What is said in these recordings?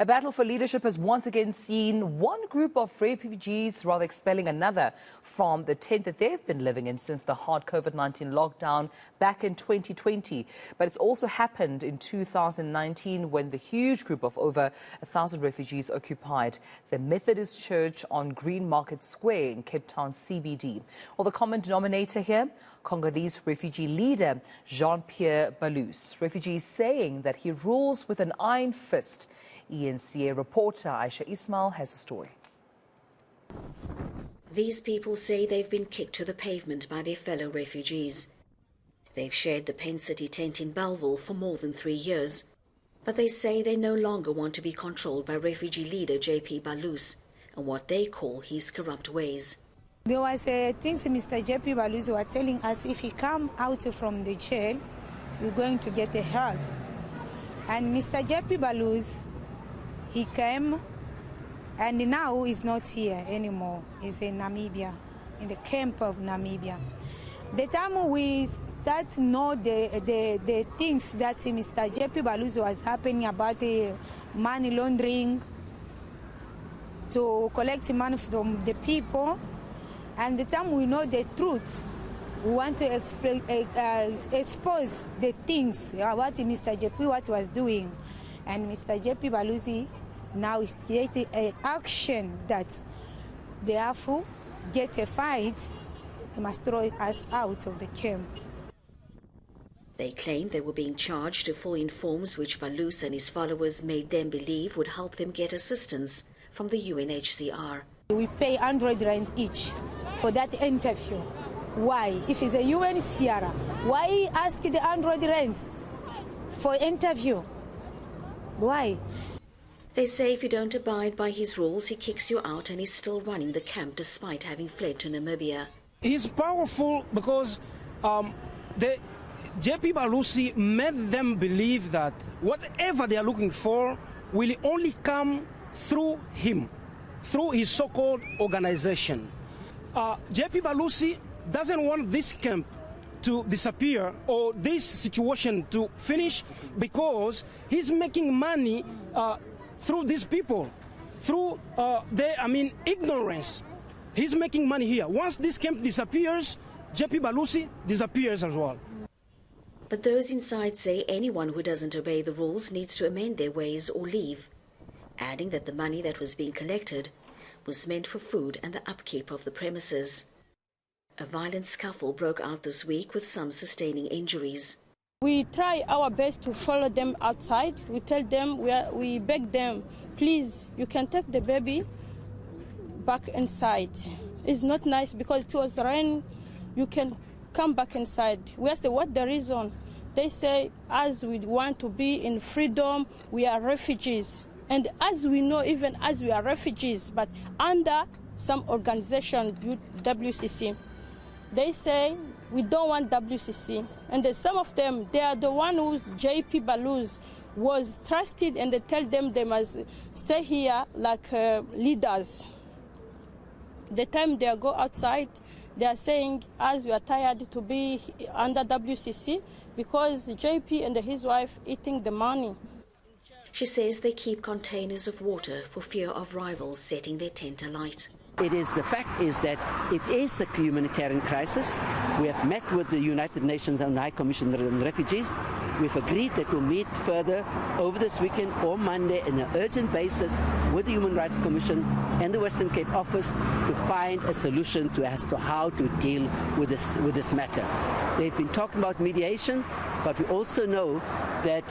A battle for leadership has once again seen one group of refugees rather expelling another from the tent that they've been living in since the hard COVID-19 lockdown back in 2020. But it's also happened in 2019 when the huge group of over 1,000 refugees occupied the Methodist Church on Green Market Square in Cape Town CBD. Well, the common denominator here, Congolese refugee leader Jean-Pierre Balous. Refugees saying that he rules with an iron fist. eNCA reporter Ayesha Ismail has a story. These people say they've been kicked to the pavement by their fellow refugees. They've shared the Pen City tent in Bellville for more than 3 years. But they say they no longer want to be controlled by refugee leader J.P. Balous and what they call his corrupt ways. There was things Mr. J.P. Balous were telling us, if he come out from the jail, we're going to get the help. And Mr. J.P. Balous, he came, and now he's not here anymore. He's in Namibia, in the camp of Namibia. The time we start to know the things that Mr. J.P. Balous was happening about the money laundering, to collect money from the people, and the time we know the truth, we want to expose the things about Mr. J.P. what was doing. And Mr. J.P. Balous now is creating an action that they have to get a fight. They must throw us out of the camp. They claim they were being charged to fill in forms which Balous and his followers made them believe would help them get assistance from the UNHCR. We pay 100 rand each for that interview. Why? If it's a UNHCR, why ask the 100 rand for interview? Why? They say if you don't abide by his rules, he kicks you out, and he's still running the camp despite having fled to Namibia. He's powerful because J.P. Balous made them believe that whatever they are looking for will only come through him, through his so-called organization. J.P. Balous doesn't want this camp to disappear or this situation to finish because he's making money through these people, through their ignorance. He's making money here. Once this camp disappears, J.P. Balous disappears as well. But those inside say anyone who doesn't obey the rules needs to amend their ways or leave, adding that the money that was being collected was meant for food and the upkeep of the premises. A violent scuffle broke out this week with some sustaining injuries. We try our best to follow them outside. We tell them, we beg them, please, you can take the baby back inside. It's not nice because it was rain. You can come back inside. We ask them what the reason. They say, as we want to be in freedom, we are refugees. And as we know, even as we are refugees, but under some organization, WCC, they say we don't want WCC. And some of them, they are the one who J.P. Balous was trusted, and they tell them they must stay here like leaders. The time they go outside, they are saying, as we are tired to be under WCC, because J.P. and his wife eating the money. She says they keep containers of water for fear of rivals setting their tent alight. The fact is that it is a humanitarian crisis. We have met with the United Nations and High Commissioner on Refugees. We've agreed that we'll meet further over this weekend or Monday on an urgent basis with the Human Rights Commission and the Western Cape office to find a solution as to how to deal with this matter. They've been talking about mediation, but we also know that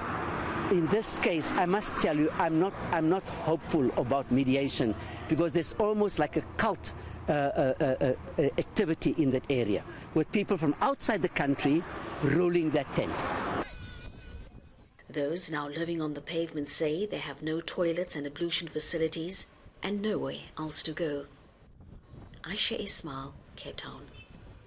in this case, I must tell you, I'm not hopeful about mediation because there's almost like a cult activity in that area with people from outside the country ruling that tent. Those now living on the pavement say they have no toilets and ablution facilities and nowhere else to go. Ayesha Ismail, Cape Town.